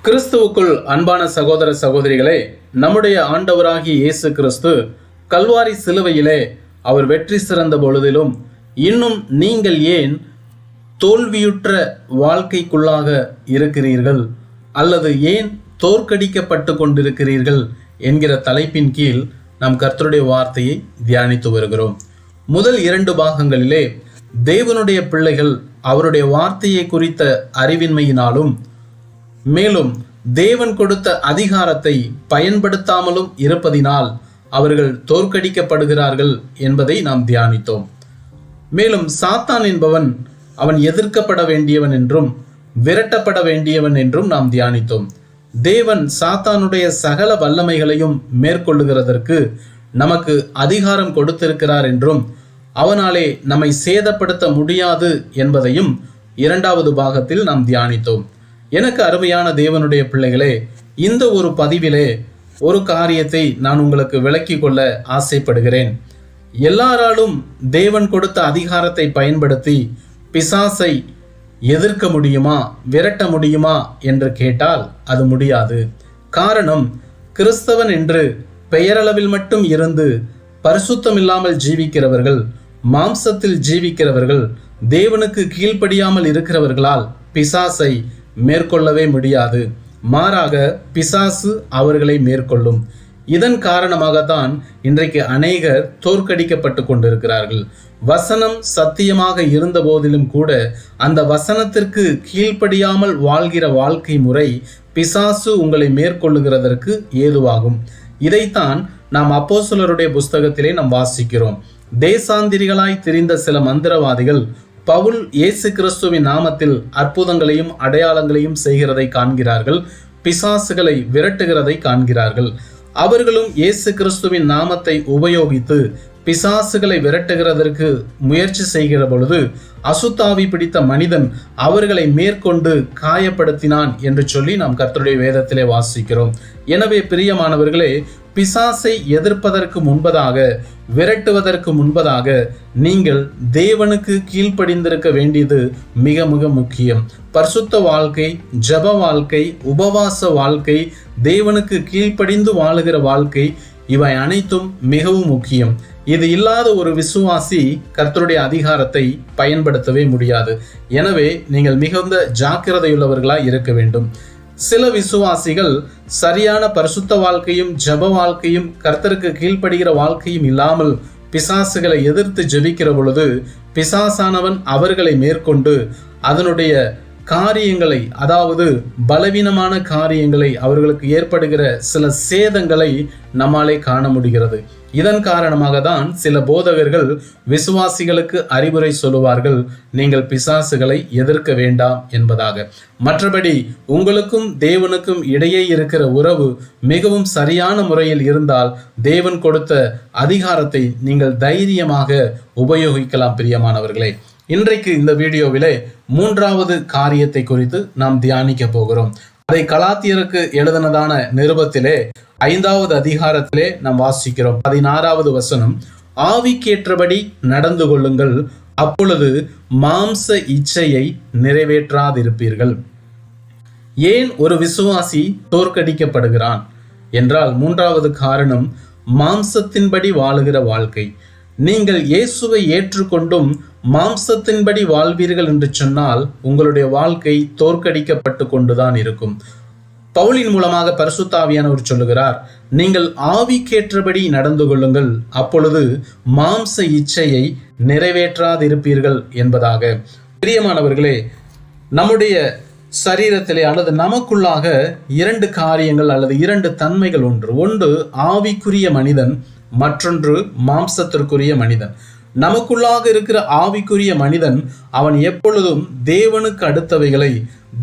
கிறிஸ்துவுக்குள் அன்பான சகோதர சகோதரிகளே, நம்முடைய ஆண்டவராகிய இயேசு கிறிஸ்து கல்வாரி சிலுவையிலே அவர் வெற்றி சிறந்த பொழுதிலும் இன்னும் நீங்கள் ஏன் தோல்வியுற்ற வாழ்க்கைக்குள்ளாக இருக்கிறீர்கள் அல்லது ஏன் தோற்கடிக்கப்பட்டு கொண்டிருக்கிறீர்கள் என்கிற தலைப்பின் கீழ் நாம் கர்த்தருடைய வார்த்தையை தியானித்து வருகிறோம். முதல் 2 பாகங்களிலே தேவனுடைய பிள்ளைகள் அவருடைய வார்த்தையை குறித்த அறிவின்மையினாலும் மேலும் தேவன் கொடுத்த அதிகாரத்தை பயன்படுத்தாமலும் இருப்பதினால் அவர்கள் தோற்கடிக்கப்படுகிறார்கள் என்பதை நாம் தியானித்தோம். மேலும் சாத்தான் என்பவன் அவன் எதிர்க்கப்பட வேண்டியவன் என்றும் விரட்டப்பட வேண்டியவன் என்றும் நாம் தியானித்தோம். தேவன் சாத்தானுடைய சகல வல்லமைகளையும் மேற்கொள்ளுகிறதற்கு நமக்கு அதிகாரம் கொடுத்திருக்கிறார் என்றும் அவனாலே நம்மை சேதப்படுத்த முடியாது என்பதையும் 2வது பாகத்தில் நாம் தியானித்தோம். எனக்கு அருமையான தேவனுடைய பிள்ளைகளே, இந்த ஒரு பதிவிலே ஒரு காரியத்தை நான் உங்களுக்கு விளக்கிக் கொள்ள ஆசைப்படுகிறேன். எல்லாராலும் தேவன் கொடுத்த அதிகாரத்தை பயன்படுத்தி பிசாசை எதிர்க்க முடியுமா, விரட்ட முடியுமா என்று கேட்டால் அது முடியாது. காரணம், கிறிஸ்தவன் என்று பெயரளவில் மட்டும் இருந்து பரிசுத்தம் இல்லாமல் ஜீவிக்கிறவர்கள், மாம்சத்தில் ஜீவிக்கிறவர்கள், தேவனுக்கு கீழ்ப்படியாமல் இருக்கிறவர்களால் பிசாசை மேற்கொள்ளவே முடியாது. மாறாக பிசாசு அவர்களை மேற்கொள்ளும். இதன் காரணமாகத்தான் இன்றைக்கு அநேகர் தோற்கடிக்கப்பட்டு கொண்டிருக்கிறார்கள். வசனம் சத்தியமாக இருந்த போதிலும் கூட அந்த வசனத்திற்கு கீழ்ப்படியாமல் வாழ்கிற வாழ்க்கை முறை பிசாசு உங்களை மேற்கொள்ளுகிறதற்கு ஏதுவாகும். இதைத்தான் நாம் அப்போஸ்தலருடைய புஸ்தகத்திலே நாம் வாசிக்கிறோம். தேசாந்திரிகளாய் திரிந்த சில மந்திரவாதிகள் பவுல் இயேசு கிறிஸ்துவின் நாமத்தில் அற்புதங்களையும் அடையாளங்களையும் செய்கிறதை காண்கிறார்கள், பிசாசுகளை விரட்டுகிறதை காண்கிறார்கள். அவர்களும் இயேசு கிறிஸ்துவின் நாமத்தை உபயோகித்து பிசாசுகளை விரட்டுகிறதற்கு முயற்சி செய்கிற பொழுது அசுத்தாவி பிடித்த மனிதன் அவர்களை மேற்கொண்டு காயப்படுத்தினான் என்று சொல்லி நாம் கர்த்தருடைய வேதத்திலே வாசிக்கிறோம். எனவே பிரியமானவர்களே, பிசாசை எதிர்ப்பதற்கு முன்பதாக, விரட்டுவதற்கு முன்பதாக நீங்கள் தேவனுக்கு கீழ்ப்படிந்திருக்க வேண்டியது மிக மிக முக்கியம். பரிசுத்த வாழ்க்கை, ஜெப வாழ்க்கை, உபவாச வாழ்க்கை, தேவனுக்கு கீழ்ப்படிந்து வாழுகிற வாழ்க்கை, இவை அனைத்தும் மிகவும் முக்கியம். இது இல்லாத ஒரு விசுவாசி கர்த்தருடைய அதிகாரத்தை பயன்படுத்தவே முடியாது. எனவே நீங்கள் மிகுந்த ஜாக்கிரதையுள்ளவர்களாய் இருக்க வேண்டும். சில விசுவாசிகள் சரியான பரிசுத்த வாழ்க்கையும் ஜெப வாழ்க்கையும் கர்த்தருக்கு கீழ்ப்படுகிற வாழ்க்கையும் இல்லாமல் பிசாசுகளை எதிர்த்து ஜெபிக்கிற பொழுது பிசாசானவன் அவர்களை மேற்கொண்டு அதனுடைய காரியங்களை, அதாவது பலவீனமான காரியங்களை, அவர்களுக்கு ஏற்படுகிற சில சேதங்களை நம்மாலே காண முடிகிறது. இதன் காரணமாக தான் சில போதகர்கள் விசுவாசிகளுக்கு அறிவுரை சொல்லுவார்கள், நீங்கள் பிசாசுகளை எதிர்க்க வேண்டாம் என்பதாக. மற்றபடி உங்களுக்கும் தேவனுக்கும் இடையே இருக்கிற உறவு மிகவும் சரியான முறையில் இருந்தால் தேவன் கொடுத்த அதிகாரத்தை நீங்கள் தைரியமாக உபயோகிக்கலாம். பிரியமானவர்களே, இன்றைக்கு இந்த வீடியோவிலே 3வது காரியத்தை குறித்து நாம் தியானிக்க போகிறோம். அதை கலாத்தியருக்கு எழுதினதான நிருபத்திலே 5வது அதிகாரத்திலே நாம் வாசிக்கிறோம். 16வது வசனம், ஆவிக்கேற்றபடி நடந்து கொள்ளுங்கள், அப்பொழுது மாம்ச இச்சையை நிறைவேற்றாதிருப்பீர்கள். ஏன் ஒரு விசுவாசி தோற்கடிக்கப்படுகிறான் என்றால் 3வது காரணம் மாம்சத்தின்படி வாழுகிற வாழ்க்கை. நீங்கள் இயேசுவை ஏற்றுக்கொண்டும் மாம்சத்தின்படி வாழ்வீர்கள் என்று சொன்னால் உங்களுடைய வாழ்க்கை தோற்கடிக்கப்பட்டு கொண்டுதான் இருக்கும். பவுலின் மூலமாக பரிசுத்த ஆவியானவர் சொல்லுகிறார், நீங்கள் ஆவிக்கேற்றபடி நடந்து கொள்ளுங்கள், அப்பொழுது மாம்ச இச்சையை நிறைவேற்றாதிருப்பீர்கள் என்பதாக. பிரியமானவர்களே, நம்முடைய சரீரத்திலே அல்லது நமக்குள்ளாக 2 காரியங்கள் அல்லது 2 தன்மைகள் ஒன்று ஆவிக்குரிய மனிதன், மற்றொன்று மாம்சத்திற்குரிய மனிதன். நமக்குள்ளாக இருக்கிற ஆவிக்குரிய மனிதன் அவன் எப்பொழுதும் தேவனுக்கு அடுத்தவைகளை,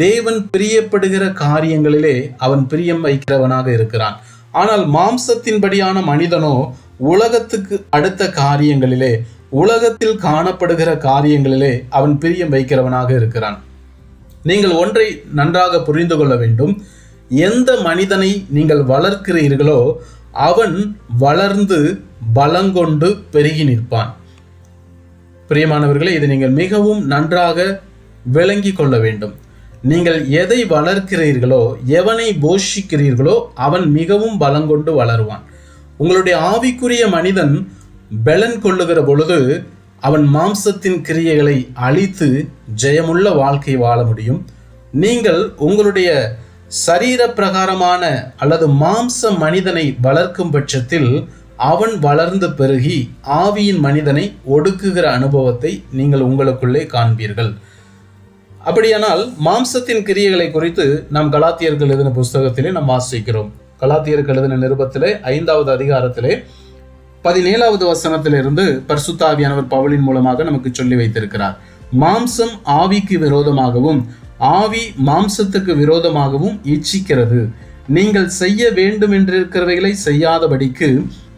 தேவன் பிரியப்படுகிற காரியங்களிலே அவன் பிரியம் வைக்கிறவனாக இருக்கிறான். ஆனால் மாம்சத்தின்படியான மனிதனோ உலகத்துக்கு அடுத்த காரியங்களிலே, உலகத்தில் காணப்படுகிற காரியங்களிலே அவன் பிரியம் வைக்கிறவனாக இருக்கிறான். நீங்கள் ஒன்றை நன்றாக புரிந்து கொள்ள வேண்டும். எந்த மனிதனை நீங்கள் வளர்க்கிறீர்களோ அவன் வளர்ந்து பலங்கொண்டு பெருகி நிற்பான். பிரியமானவர்களே, இதை நீங்கள் மிகவும் நன்றாக விளங்கி கொள்ள வேண்டும். நீங்கள் எதை வளர்க்கிறீர்களோ, எவனை போஷிக்கிறீர்களோ அவன் மிகவும் பலங்கொண்டு வளருவான். உங்களுடைய ஆவிக்குரிய மனிதன் பலன் கொள்ளுகிற பொழுது அவன் மாம்சத்தின் கிரியைகளை அழித்து ஜெயமுள்ள வாழ்க்கை வாழ முடியும். நீங்கள் உங்களுடைய சரீர பிரகாரமான அல்லது மாம்ச மனிதனை வளர்க்கும் பட்சத்தில் அவன் வளர்ந்து பெருகி ஆவியின் மனிதனை ஒடுக்குகிற அனுபவத்தை நீங்கள் உங்களுக்குள்ளே காண்பீர்கள். அப்படியானால் மாம்சத்தின் கிரியைகளை குறித்து நாம் கலாத்தியர்கள் எழுதின புஸ்தகத்திலே நாம் வாசிக்கிறோம். கலாத்தியர்கள் எழுதின நிருபத்திலே 5வது அதிகாரத்திலே 17வது வசனத்திலிருந்து பரிசுத்த ஆவியானவர் பவுலின் மூலமாக நமக்கு சொல்லி வைத்திருக்கிறார். மாம்சம் ஆவிக்கு விரோதமாகவும் ஆவி மாம்சத்துக்கு விரோதமாகவும் இச்சிக்கிறது. நீங்கள் செய்ய வேண்டும் என்றிருக்கிறவைகளை செய்யாதபடிக்கு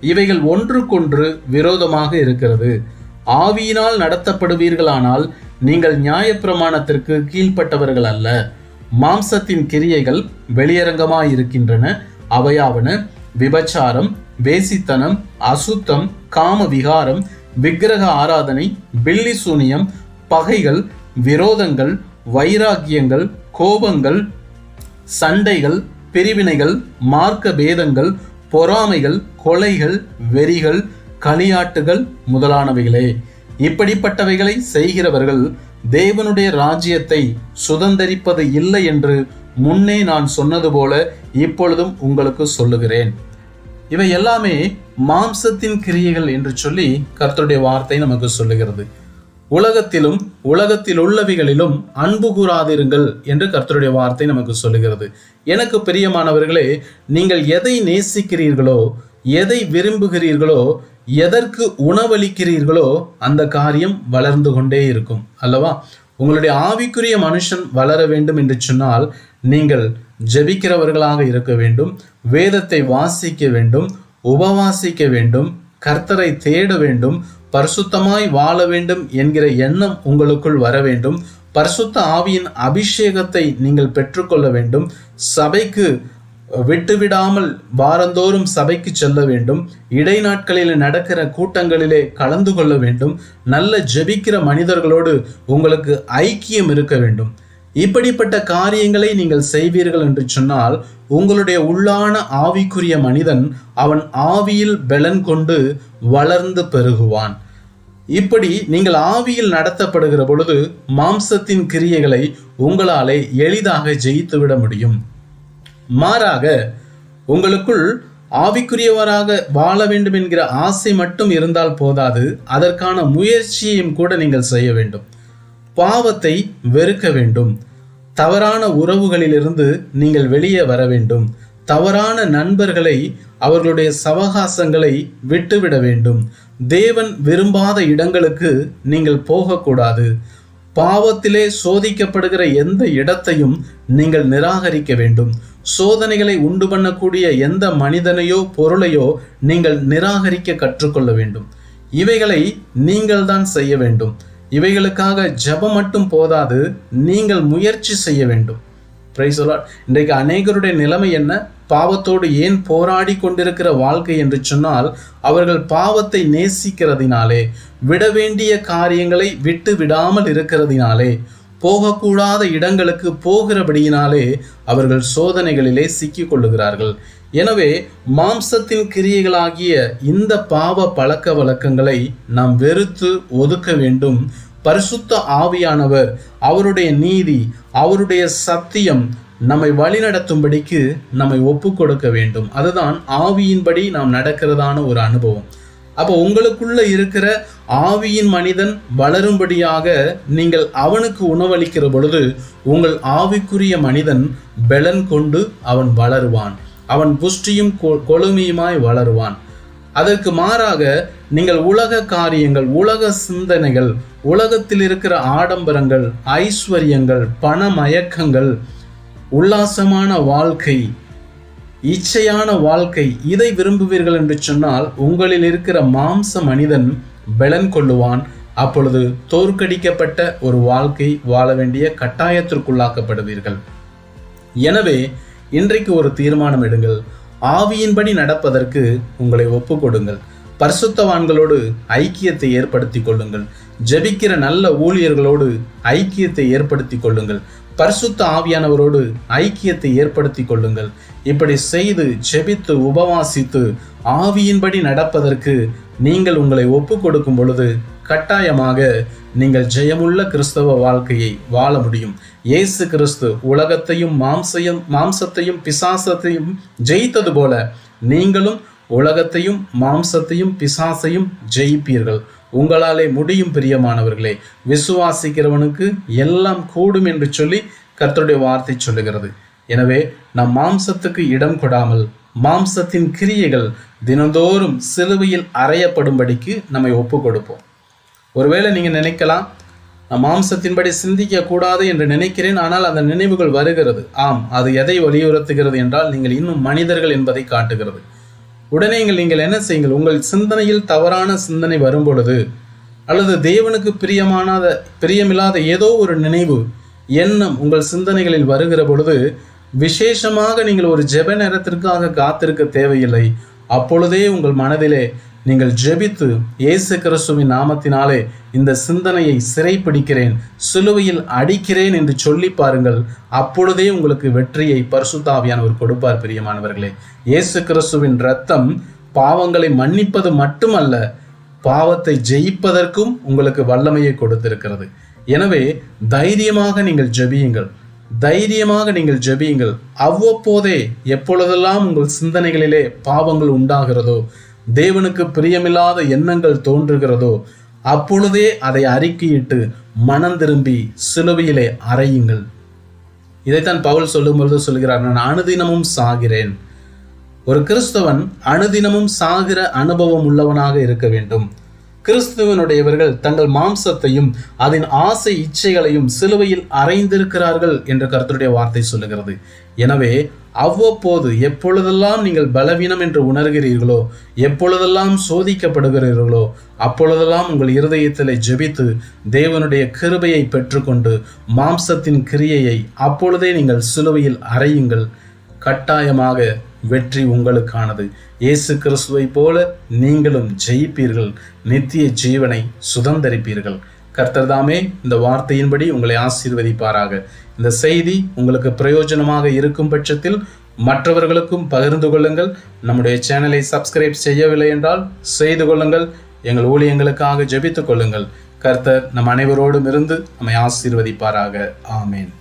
இவைகள் ஒன்றுக்கொன்று விரோதமாக இருக்கிறது. ஆவியினால் நடத்தப்படுவீர்களானால் நீங்கள் நியாயப்பிரமாணத்திற்கு கீழ்ப்பட்டவர்கள் அல்ல. மாம்சத்தின் கிரியைகள் வெளியரங்கமாயிருக்கின்றன. அவையாவன விபச்சாரம், வேசித்தனம், அசுத்தம், காம விகாரம், விக்கிரக ஆராதனை, பில்லி சூனியம், பகைகள், விரோதங்கள், வைராக்கியங்கள், கோபங்கள், சண்டைகள், பிரிவினைகள், மார்க்க பேதங்கள், பொறாமைகள், கொலைகள், வெறிகள், களியாட்டுகள் முதலானவைகளே. இப்படிப்பட்டவைகளை செய்கிறவர்கள் தேவனுடைய ராஜ்யத்தை சுதந்தரிப்பது இல்லை என்று முன்னே நான் சொன்னது போல இப்பொழுதும் உங்களுக்கு சொல்லுகிறேன். இவை எல்லாமே மாம்சத்தின் கிரியைகள் என்று சொல்லி கர்த்தருடைய வார்த்தை நமக்கு சொல்லுகிறது. உலகத்திலும் உலகத்தில் உள்ளவைகளிலும் அன்பு கூறாதிருங்கள் என்று கர்த்தருடைய வார்த்தை நமக்கு சொல்லுகிறது. எனக்கு பிரியமானவர்களே, நீங்கள் எதை நேசிக்கிறீர்களோ, எதை விரும்புகிறீர்களோ, எதற்கு உணவளிக்கிறீர்களோ அந்த காரியம் வளர்ந்து கொண்டே இருக்கும் அல்லவா? உங்களுடைய ஆவிக்குரிய மனுஷன் வளர வேண்டும் என்று சொன்னால் நீங்கள் ஜெபிக்கிறவர்களாக இருக்க வேண்டும், வேதத்தை வாசிக்க வேண்டும், உபவாசிக்க வேண்டும், கர்த்தரை தேட வேண்டும், பரிசுத்தமாய் வாழ வேண்டும் என்கிற எண்ணம் உங்களுக்குள் வர வேண்டும். பரிசுத்த ஆவியின் அபிஷேகத்தை நீங்கள் பெற்றுக்கொள்ள வேண்டும். சபைக்கு விட்டுவிடாமல் வாரந்தோறும் சபைக்கு செல்ல வேண்டும். இடைநாட்களில் நடக்கிற கூட்டங்களிலே கலந்து கொள்ள வேண்டும். நல்ல ஜெபிக்கிற மனிதர்களோடு உங்களுக்கு ஐக்கியம் இருக்க வேண்டும். இப்படிப்பட்ட காரியங்களை நீங்கள் செய்வீர்கள் என்று சொன்னால் உங்களுடைய உள்ளான ஆவிக்குரிய மனிதன் அவன் ஆவியில் பலன் கொண்டு வளர்ந்து பெருகுவான். இப்படி நீங்கள் ஆவியில் நடத்தப்படுகிற பொழுது மாம்சத்தின் கிரியைகளை உங்களாலே எளிதாக ஜெயித்துவிட முடியும். மாறாக உங்களுக்குள் ஆவிக்குரியவராக வாழ வேண்டும் என்கிற ஆசை மட்டும் இருந்தால் போதாது, அதற்கான முயற்சியையும் கூட நீங்கள் செய்ய வேண்டும். பாவத்தை வெறுக்க வேண்டும். தவறான உறவுகளிலிருந்து நீங்கள் வெளியே வர வேண்டும். தவறான நண்பர்களை, அவர்களுடைய சவகாசங்களை விட்டுவிட வேண்டும். தேவன் விரும்பாத இடங்களுக்கு நீங்கள் போகக்கூடாது. பாவத்திலே சோதிக்கப்படுகிற எந்த இடத்தையும் நீங்கள் நிராகரிக்க வேண்டும். சோதனைகளை உண்டு பண்ணக்கூடிய எந்த மனிதனையோ பொருளையோ நீங்கள் நிராகரிக்க கற்றுக்கொள்ள வேண்டும். இவைகளை நீங்கள் தான் செய்ய வேண்டும். இவைகளுக்காக ஜெபம் மட்டும் போதாது, நீங்கள் முயற்சி செய்ய வேண்டும். Praise the Lord. இன்றைக்கு அநேகருடைய நிலைமை என்ன? பாவத்தோடு ஏன் போராடி கொண்டிருக்கிற வாழ்க்கை என்று சொன்னால், அவர்கள் பாவத்தை நேசிக்கிறதினாலே, விட வேண்டிய காரியங்களை விட்டு விடாமல் இருக்கிறதினாலே, போகக்கூடாத இடங்களுக்கு போகிறபடியினாலே அவர்கள் சோதனைகளிலே சிக்கிக் கொள்ளுகிறார்கள். எனவே மாம்சத்தின் கிரியைகளாகிய இந்த பாவ பழக்க வழக்கங்களை நாம் வெறுத்து ஒதுக்க வேண்டும். பரிசுத்த ஆவியானவர், அவருடைய நீதி, அவருடைய சத்தியம் நம்மை வழிநடத்தும்படிக்கு நம்மை ஒப்பு கொடுக்க வேண்டும். அதுதான் ஆவியின்படி நாம் நடக்கிறதான ஒரு அனுபவம். அப்போ உங்களுக்குள்ள இருக்கிற ஆவியின் மனிதன் வளரும்படியாக நீங்கள் அவனுக்கு உணவளிக்கிற பொழுது உங்கள் ஆவிக்குரிய மனிதன் பலன் கொண்டு அவன் வளருவான். அவன் புஷ்டியும் கொழுமையுமாய் வளருவான். அதற்கு மாறாக நீங்கள் உலக காரியங்கள், உலக சிந்தனைகள், உலகத்தில் இருக்கிற ஆடம்பரங்கள், ஐஸ்வர்யங்கள், பண மயக்கங்கள், உல்லாசமான வாழ்க்கை, இச்சையான வாழ்க்கை, இதை விரும்புவீர்கள் என்று சொன்னால் உங்களில் இருக்கிற மாம்ச மனிதன் பலன் கொள்ளுவான். அப்பொழுது தோற்கடிக்கப்பட்ட ஒரு வாழ்க்கை வாழ வேண்டிய கட்டாயத்திற்குள்ளாக்கப்படுவீர்கள். எனவே இன்றைக்கு ஒரு தீர்மானம் எடுங்கள். ஆவியின்படி நடப்பதற்கு உங்களை ஒப்பு கொடுங்கள். பரிசுத்தவான்களோடு ஐக்கியத்தை ஏற்படுத்தி கொள்ளுங்கள். ஜெபிக்கிற நல்ல ஊழியர்களோடு ஐக்கியத்தை ஏற்படுத்தி கொள்ளுங்கள். பரிசுத்த ஆவியானவரோடு ஐக்கியத்தை ஏற்படுத்தி கொள்ளுங்கள். இப்படி செய்து ஜெபித்து உபவாசித்து ஆவியின்படி நடப்பதற்கு நீங்கள் உங்களை ஒப்பு கொடுக்கும் பொழுது கட்டாயமாக நீங்கள் ஜெயமுள்ள கிறிஸ்தவ வாழ்க்கையை வாழ முடியும். இயேசு கிறிஸ்து உலகத்தையும் மாம்சத்தையும் பிசாசத்தையும் ஜெயித்தது போல நீங்களும் உலகத்தையும் மாம்சத்தையும் பிசாசையும் ஜெயிப்பீர்கள். உங்களாலே முடியும் பிரியமானவர்களே. விசுவாசிக்கிறவனுக்கு எல்லாம் கூடும் என்று சொல்லி கர்த்தருடைய வார்த்தை சொல்லுகிறது. எனவே நம் மாம்சத்துக்கு இடம் கொடாமல் மாம்சத்தின் கிரியைகள் தினந்தோறும் சிலுவையில் அறையப்படும்படிக்கு நம்மை ஒப்பு கொடுப்போம். ஒருவேளை நீங்கள் நினைக்கலாம், நான் மாம்சத்தின்படி சிந்திக்க கூடாது என்று நினைக்கிறேன், ஆனால் அந்த நினைவுகள் வருகிறது. ஆம், அது எதை வலியுறுத்துகிறது என்றால் நீங்கள் இன்னும் மனிதர்கள் என்பதை காட்டுகிறது. உடனே நீங்கள் என்ன செய்யுங்கள், உங்கள் சிந்தனையில் தவறான சிந்தனை வரும் பொழுது அல்லது தேவனுக்கு பிரியமில்லாத ஏதோ ஒரு நினைவு எண்ணம் உங்கள் சிந்தனைகளில் வருகிற பொழுது விசேஷமாக நீங்கள் ஒரு ஜெப நேரத்திற்காக காத்திருக்க தேவையில்லை. அப்பொழுதே உங்கள் மனதிலே நீங்கள் ஜெபித்து இயேசு கிறிஸ்துவின் நாமத்தினாலே இந்த சிந்தனையை சிறைப்பிடிக்கிறேன், சிலுவையில் அடிக்கிறேன் என்று சொல்லி பாருங்கள். அப்பொழுதே உங்களுக்கு வெற்றியை பரிசுத்த ஆவியானவர் கொடுப்பார். பிரியமானவர்களே, இயேசு கிறிஸ்துவின் இரத்தம் பாவங்களை மன்னிப்பது மட்டுமல்ல, பாவத்தை ஜெயிப்பதற்கும் உங்களுக்கு வல்லமையை கொடுத்திருக்கிறது. எனவே தைரியமாக நீங்கள் ஜெபியுங்கள், தைரியமாக நீங்கள் ஜெபியுங்கள். அவ்வப்போதே எப்பொழுதெல்லாம் உங்கள் சிந்தனைகளிலே பாவங்கள் உண்டாகிறதோ, தேவனுக்கு பிரியமில்லாத எண்ணங்கள் தோன்றுகிறதோ, அப்பொழுதே அதை அறிக்கையிட்டு மனம் திரும்பி சிலுவையிலே அறையுங்கள். இதைத்தான் பவுல் சொல்லும்பொழுது சொல்கிறார், நான் அனுதினமும் சாகிறேன். ஒரு கிறிஸ்தவன் அனுதினமும் சாகிற அனுபவம் உள்ளவனாக இருக்க வேண்டும். கிறிஸ்துவனுடையவர்கள் தங்கள் மாம்சத்தையும் அதன் ஆசை இச்சைகளையும் சிலுவையில் அறைந்திருக்கிறார்கள் என்று கர்த்தருடைய வார்த்தை சொல்லுகிறது. எனவே அவ்வப்போது எப்பொழுதெல்லாம் நீங்கள் பலவீனம் என்று உணர்கிறீர்களோ, எப்பொழுதெல்லாம் சோதிக்கப்படுகிறீர்களோ, அப்பொழுதெல்லாம் உங்கள் இருதயத்திலே ஜெபித்து தேவனுடைய கிருபையை பெற்றுக்கொண்டு மாம்சத்தின் கிரியையை அப்பொழுதே நீங்கள் சிலுவையில் அறையுங்கள். கட்டாயமாக வெற்றி உங்களுக்கானது. இயேசு கிறிஸ்துவை போல நீங்களும் ஜெயிப்பீர்கள், நித்திய ஜீவனை சுதந்தரிப்பீர்கள். கர்த்தர் தாமே இந்த வார்த்தையின்படி உங்களை ஆசீர்வதிப்பாராக. இந்த செய்தி உங்களுக்கு பிரயோஜனமாக இருக்கும் பட்சத்தில் மற்றவர்களுக்கும் பகிர்ந்து கொள்ளுங்கள். நம்முடைய சேனலை சப்ஸ்கிரைப் செய்யவில்லை என்றால் செய்து கொள்ளுங்கள். எங்கள் ஊழியங்களுக்காக ஜெபித்துக் கொள்ளுங்கள். கர்த்தர் நம் அனைவரோடும் இருந்து நம்மை ஆசீர்வதிப்பாராக. ஆமேன்.